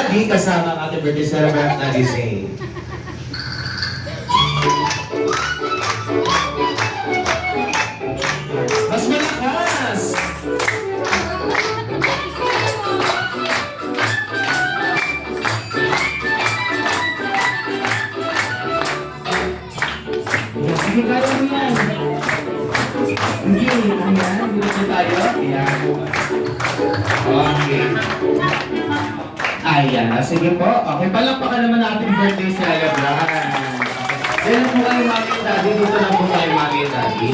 Daddy kasama ang ating birthday celebrant na gising. Mas malakas! Sige, kaya mo yan. Hindi, ayan. Dito tayo. Ayan. Okay. Ayan. Sige po. Okay, palakpakan naman natin birthday celebrant. Yan po kayo, Mami and Daddy. Dito lang po tayo, Mami and Daddy.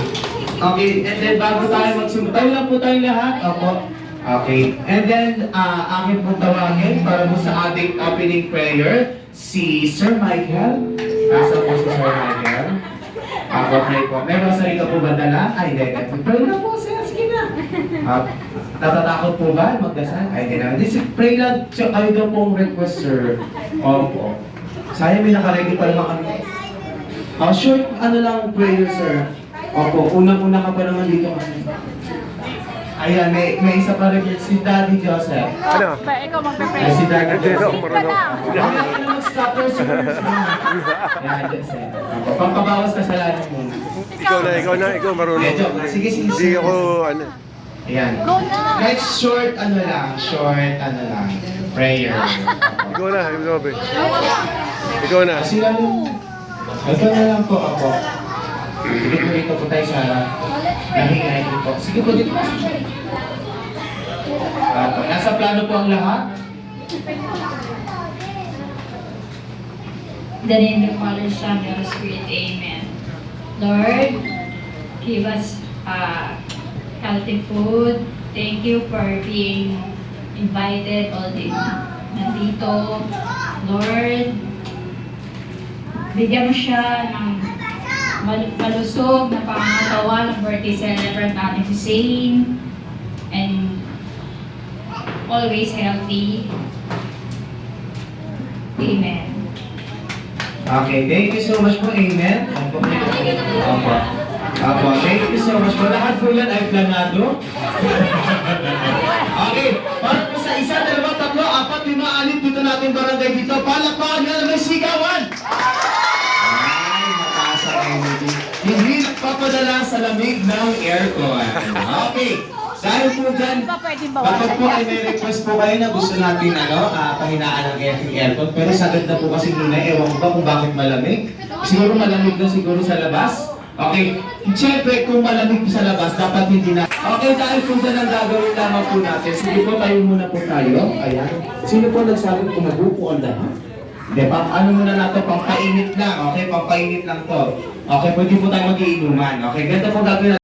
Okay, and then bago tayo magsimula, tayo lang po tayo lahat. Opo. Okay. And then, akin po tawagin para po sa ating opening prayer, si Sir Michael. Nasa po si Sir Michael. Okay po. Meron sa rito po ba dala? Ay, hindi. Pray na po, sir. Sige na. Natatakot po ba magdasal? Ay, hindi na. Pray lang. Kayo daw pong request, sir. Opo. Sayang may nakaready pa naman kami. Short, ano lang prayer, sir. Opo. Unang-una ka pa naman dito. Ayan, may isa pa rin si Daddy Joseph. Ano? Ba, ikaw magpe-pray. Ay, si Daddy Hindi ako Joseph. marunong. Mamaya ka na mag-stopper, sir. Ayan, Joseph. Opo. Pampabawas kasalanan muna. Ikaw marunong. Medyo. Sige, sige. Hindi ako, ano. Ayan. Go na! Kahit short, prayer. Ikaw na, Robe. Ikaw na. Kasi lang, ito na lang po ako. Sige po dito po tayo sa nahingay po. Sige po dito. Nasa plano po ang lahat. In the name of the Father, Son, and the Spirit, Amen. Lord, give us healthy food. Thank you for being invited all day nandito. Lord, bigyan mo siya ng malusog na pangangatawan ng birthday celebrant natin si Zane. And always healthy. Amen. Okay, thank you so much po. Amen. Opo. Opo, thank you so much po. Lahat po yan ay planado. Okay, para po sa isa, dalawa, tatlo, apat, lima, anim, dito natin barangay dito. Palakpakan na may sigawan! Ay, mataas ang energy. Hindi nagpapadala sa lamig ng aircon. Okay. Dahil po dyan, Di ba pwedeng kapag bawasan po yan? ay may request po kayo na gusto natin pahinaan ng aircon, pero sagad na po kasi muna, ewan ko ba kung bakit malamig? Siguro malamig na siguro sa labas? Okay, siyempre kung malamig po sa labas, dapat hindi na. Okay, dahil po dyan ang gagawin lamang po natin. Sige po, tayo muna po tayo. Ayan. Sino po nagsabi kung mabupo ang lahat? Hindi, ano muna na ito, pampainit lang. Okay, pampainit lang to. Okay, pwede po tayo mag-iinuman. Okay, ganda po gagawin natin.